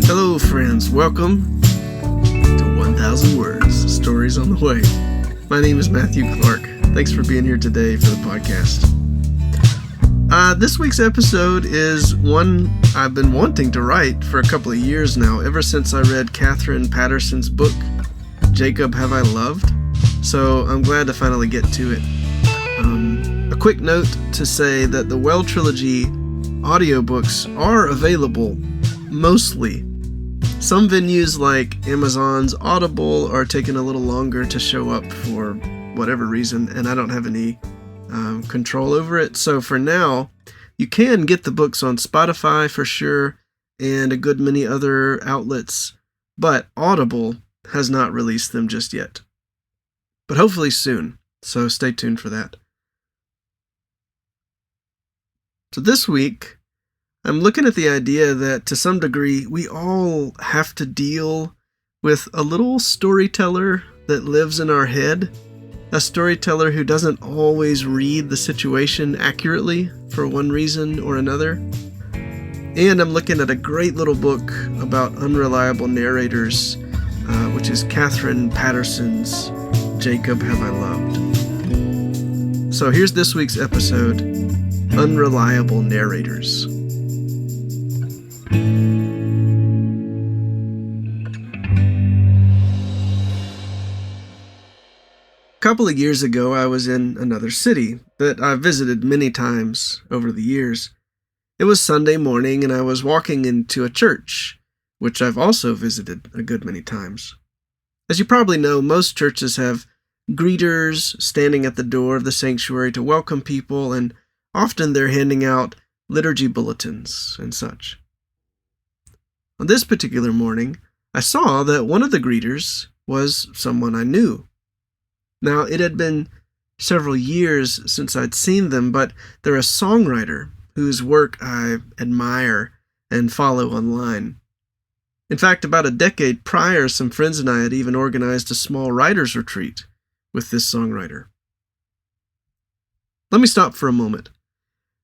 Hello, friends. Welcome to 1000 Words, Stories on the Way. My name is Matthew Clark. Thanks for being here today for the podcast. This week's episode is one I've been wanting to write for a couple of years now, ever since I read Katherine Paterson's book, Jacob Have I Loved? So I'm glad to finally get to it. A quick note to say that the Well Trilogy audiobooks are available, mostly. Some venues like Amazon's Audible are taking a little longer to show up for whatever reason, and I don't have any control over it. So for now, you can get the books on Spotify for sure, and a good many other outlets, but Audible has not released them just yet. But hopefully soon, so stay tuned for that. So this week, I'm looking at the idea that to some degree, we all have to deal with a little storyteller that lives in our head, a storyteller who doesn't always read the situation accurately for one reason or another. And I'm looking at a great little book about unreliable narrators, which is Katherine Paterson's Jacob Have I Loved? So here's this week's episode, Unreliable Narrators. A couple of years ago, I was in another city that I've visited many times over the years. It was Sunday morning, and I was walking into a church, which I've also visited a good many times. As you probably know, most churches have greeters standing at the door of the sanctuary to welcome people, and often they're handing out liturgy bulletins and such. On this particular morning, I saw that one of the greeters was someone I knew. Now, it had been several years since I'd seen them, but they're a songwriter whose work I admire and follow online. In fact, about a decade prior, some friends and I had even organized a small writer's retreat with this songwriter. Let me stop for a moment,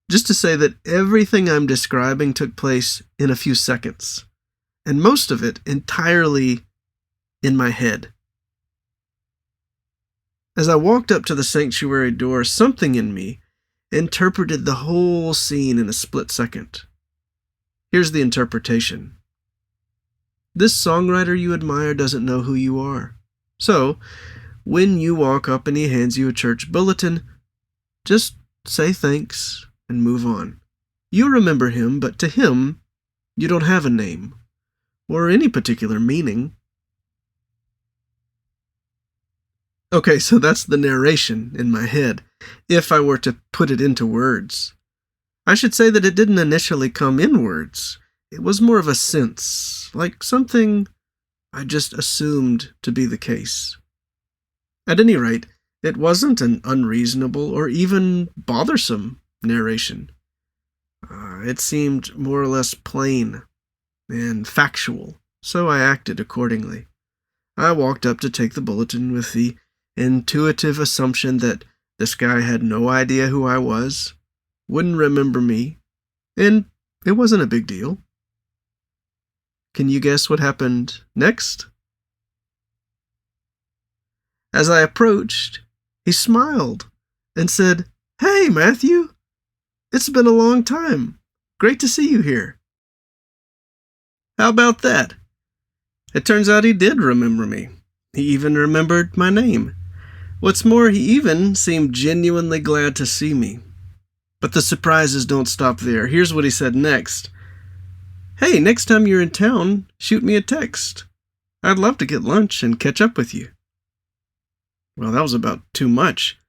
just to say that everything I'm describing took place in a few seconds, and most of it entirely in my head. As I walked up to the sanctuary door, something in me interpreted the whole scene in a split second. Here's the interpretation. This songwriter you admire doesn't know who you are. So, when you walk up and he hands you a church bulletin, just say thanks and move on. You remember him, but to him, you don't have a name or any particular meaning. Okay, so that's the narration in my head, if I were to put it into words. I should say that it didn't initially come in words. It was more of a sense, like something I just assumed to be the case. At any rate, it wasn't an unreasonable or even bothersome narration. It seemed more or less plain and factual, so I acted accordingly. I walked up to take the bulletin with the intuitive assumption that this guy had no idea who I was, wouldn't remember me, and it wasn't a big deal. Can you guess what happened next? As I approached, he smiled and said, "Hey, Matthew, it's been a long time. Great to see you here." How about that? It turns out he did remember me. He even remembered my name. What's more, he even seemed genuinely glad to see me. But the surprises don't stop there. Here's what he said next. "Hey, next time you're in town, shoot me a text. I'd love to get lunch and catch up with you." Well, that was about too much.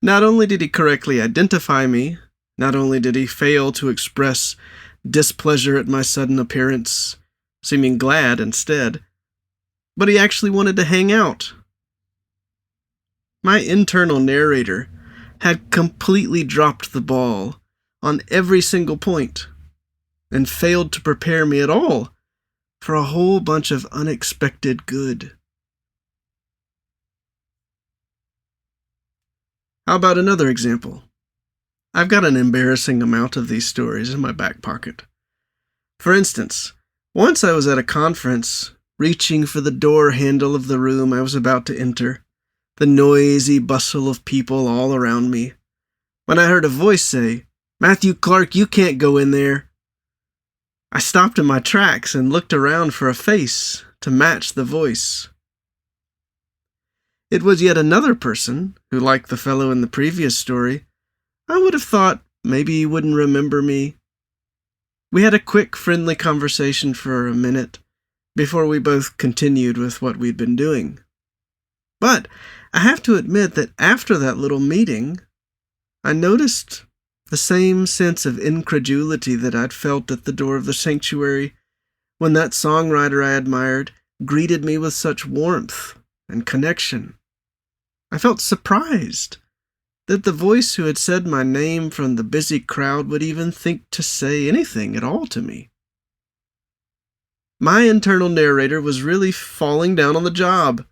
Not only did he correctly identify me, not only did he fail to express displeasure at my sudden appearance, seeming glad instead, but he actually wanted to hang out. My internal narrator had completely dropped the ball on every single point and failed to prepare me at all for a whole bunch of unexpected good. How about another example? I've got an embarrassing amount of these stories in my back pocket. For instance, once I was at a conference, reaching for the door handle of the room I was about to enter, the noisy bustle of people all around me, when I heard a voice say, "Matthew Clark, you can't go in there." I stopped in my tracks and looked around for a face to match the voice. It was yet another person who, like the fellow in the previous story, I would have thought maybe he wouldn't remember me. We had a quick, friendly conversation for a minute before we both continued with what we'd been doing. But I have to admit that after that little meeting, I noticed the same sense of incredulity that I'd felt at the door of the sanctuary when that songwriter I admired greeted me with such warmth and connection. I felt surprised that the voice who had said my name from the busy crowd would even think to say anything at all to me. My internal narrator was really falling down on the job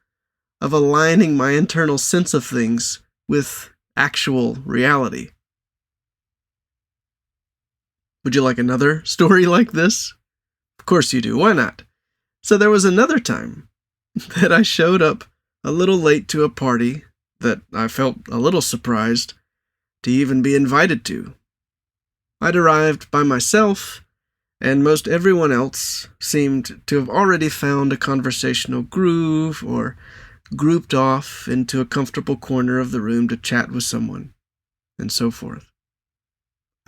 of aligning my internal sense of things with actual reality. Would you like another story like this? Of course you do, why not? So there was another time that I showed up a little late to a party that I felt a little surprised to even be invited to. I'd arrived by myself, and most everyone else seemed to have already found a conversational groove or grouped off into a comfortable corner of the room to chat with someone, and so forth.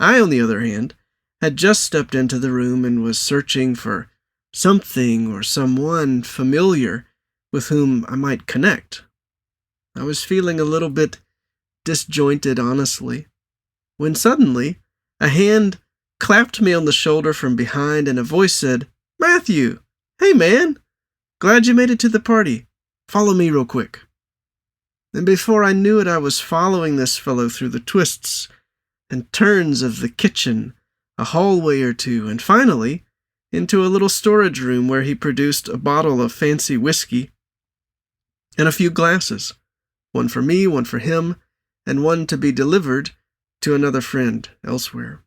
I, on the other hand, had just stepped into the room and was searching for something or someone familiar with whom I might connect. I was feeling a little bit disjointed, honestly, when suddenly a hand clapped me on the shoulder from behind and a voice said, "Matthew, hey man, glad you made it to the party. Follow me real quick." And before I knew it, I was following this fellow through the twists and turns of the kitchen, a hallway or two, and finally into a little storage room where he produced a bottle of fancy whiskey and a few glasses, one for me, one for him, and one to be delivered to another friend elsewhere.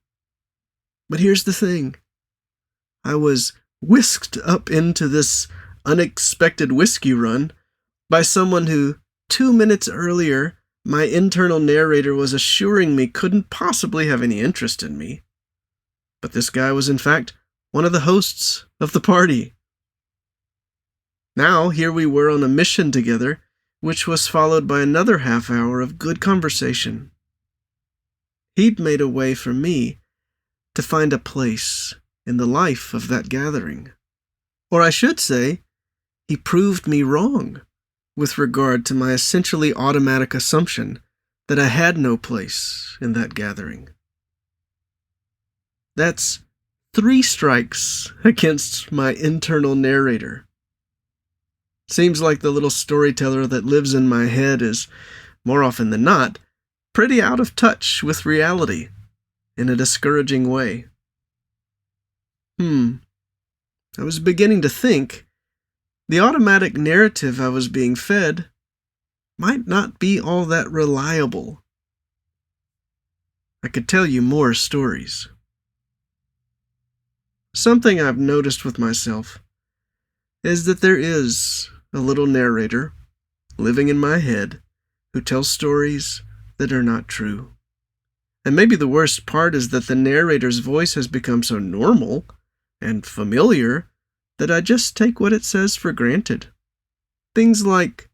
But here's the thing. I was whisked up into this unexpected whiskey run by someone who, 2 minutes earlier, my internal narrator was assuring me couldn't possibly have any interest in me. But this guy was in fact one of the hosts of the party. Now here we were on a mission together, which was followed by another half hour of good conversation. He'd made a way for me to find a place in the life of that gathering. Or I should say, he proved me wrong with regard to my essentially automatic assumption that I had no place in that gathering. That's 3 strikes against my internal narrator. Seems like the little storyteller that lives in my head is, more often than not, pretty out of touch with reality in a discouraging way. I was beginning to think the automatic narrative I was being fed might not be all that reliable. I could tell you more stories. Something I've noticed with myself is that there is a little narrator living in my head who tells stories that are not true. And maybe the worst part is that the narrator's voice has become so normal and familiar that I just take what it says for granted. Things like,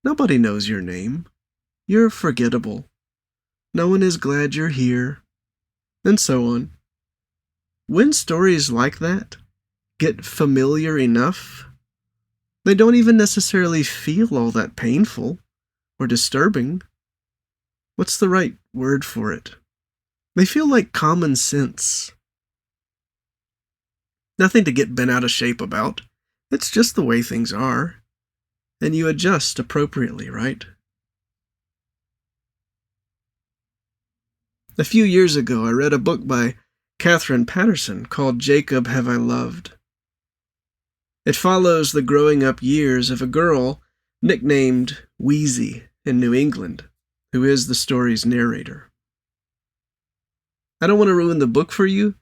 nobody knows your name, you're forgettable, no one is glad you're here, and so on. When stories like that get familiar enough, they don't even necessarily feel all that painful or disturbing. What's the right word for it? They feel like common sense. Nothing to get bent out of shape about. It's just the way things are. And you adjust appropriately, right? A few years ago, I read a book by Katherine Paterson called Jacob Have I Loved. It follows the growing up years of a girl nicknamed Wheezy in New England, who is the story's narrator. I don't want to ruin the book for you,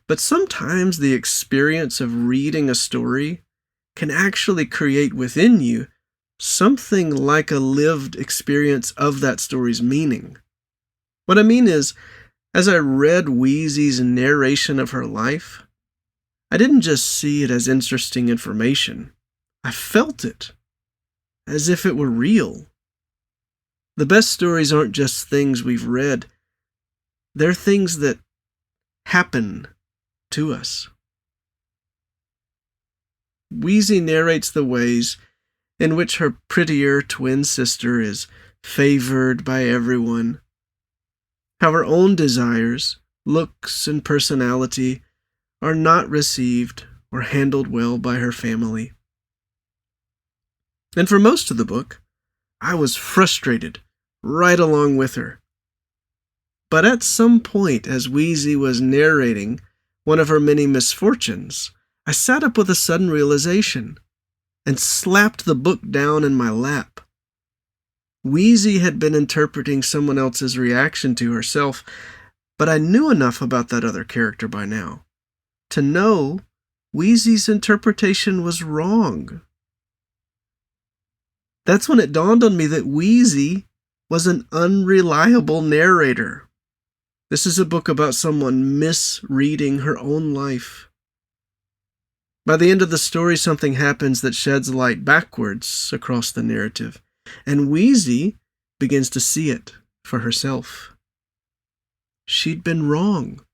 but sometimes the experience of reading a story can actually create within you something like a lived experience of that story's meaning. What I mean is, as I read Wheezy's narration of her life, I didn't just see it as interesting information. I felt it, as if it were real. The best stories aren't just things we've read. They're things that happen to us. Wheezy narrates the ways in which her prettier twin sister is favored by everyone, how her own desires, looks, and personality are not received or handled well by her family. And for most of the book, I was frustrated right along with her. But at some point, as Wheezy was narrating one of her many misfortunes, I sat up with a sudden realization and slapped the book down in my lap. Wheezy had been interpreting someone else's reaction to herself, but I knew enough about that other character by now to know Wheezy's interpretation was wrong. That's when it dawned on me that Wheezy was an unreliable narrator. This is a book about someone misreading her own life. By the end of the story, something happens that sheds light backwards across the narrative, and Wheezy begins to see it for herself. She'd been wrong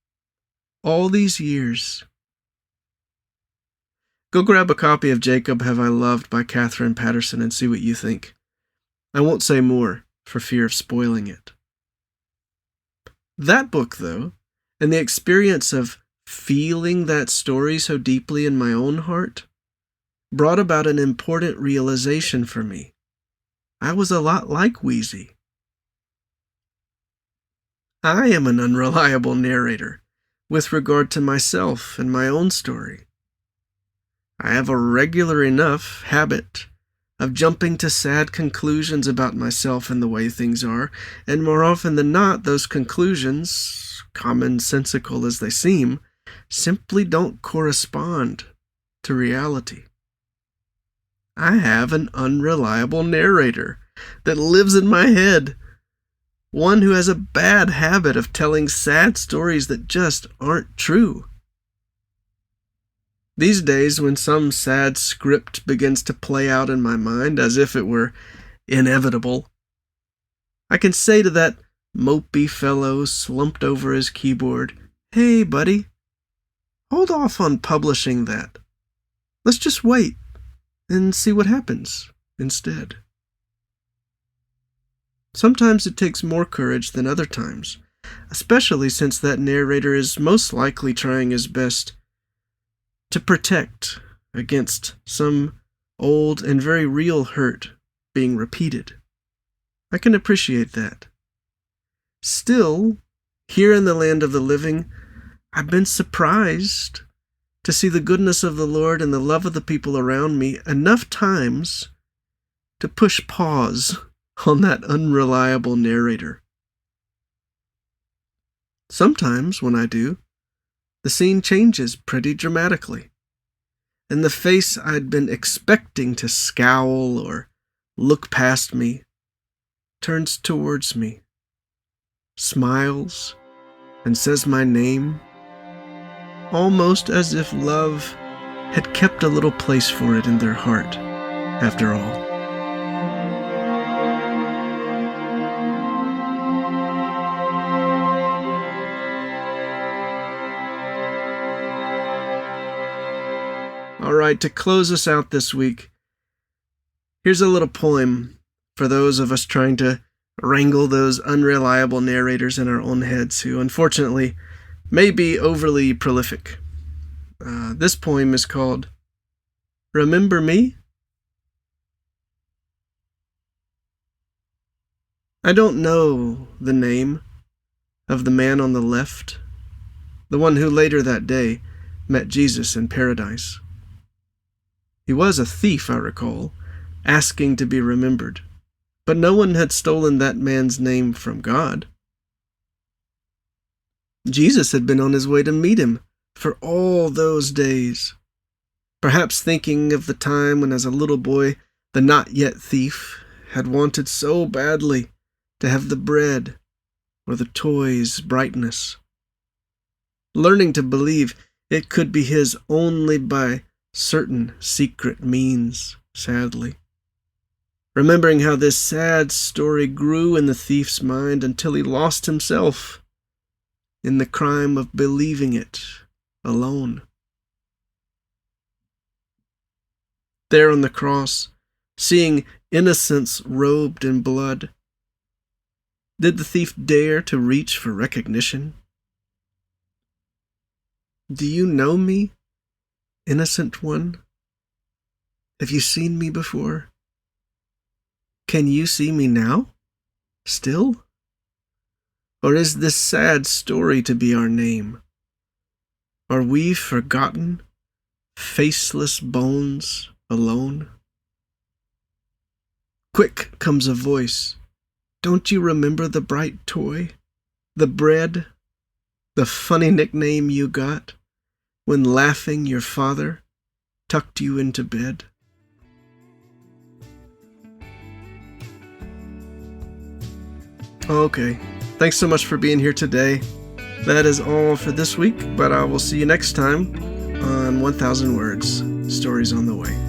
all these years. Go grab a copy of Jacob Have I Loved by Katherine Paterson and see what you think. I won't say more for fear of spoiling it. That book, though, and the experience of feeling that story so deeply in my own heart, brought about an important realization for me. I was a lot like Wheezy. I am an unreliable narrator with regard to myself and my own story. I have a regular enough habit of jumping to sad conclusions about myself and the way things are, and more often than not, those conclusions, commonsensical as they seem, simply don't correspond to reality. I have an unreliable narrator that lives in my head, one who has a bad habit of telling sad stories that just aren't true. These days, when some sad script begins to play out in my mind as if it were inevitable, I can say to that mopey fellow slumped over his keyboard, "Hey, buddy, hold off on publishing that. Let's just wait and see what happens instead." Sometimes it takes more courage than other times, especially since that narrator is most likely trying his best to protect against some old and very real hurt being repeated. I can appreciate that. Still, here in the land of the living, I've been surprised to see the goodness of the Lord and the love of the people around me enough times to push pause on that unreliable narrator. Sometimes, when I do, the scene changes pretty dramatically, and the face I'd been expecting to scowl or look past me turns towards me, smiles, and says my name, almost as if love had kept a little place for it in their heart, after all. All right, to close us out this week, here's a little poem for those of us trying to wrangle those unreliable narrators in our own heads who, unfortunately, may be overly prolific. This poem is called Remember Me? I don't know the name of the man on the left, the one who later that day met Jesus in paradise. He was a thief, I recall, asking to be remembered, but no one had stolen that man's name from God. Jesus had been on his way to meet him for all those days, perhaps thinking of the time when as a little boy the not-yet thief had wanted so badly to have the bread or the toys' brightness, learning to believe it could be his only by certain secret means, sadly. Remembering how this sad story grew in the thief's mind until he lost himself in the crime of believing it alone. There on the cross, seeing innocence robed in blood, did the thief dare to reach for recognition? Do you know me, innocent one? Have you seen me before? Can you see me now? Still? Or is this sad story to be our name? Are we forgotten, faceless bones alone? Quick comes a voice. Don't you remember the bright toy, the bread, the funny nickname you got when laughing your father tucked you into bed? Okay, thanks so much for being here today. That is all for this week, but I will see you next time on 1000 Words, Stories on the Way.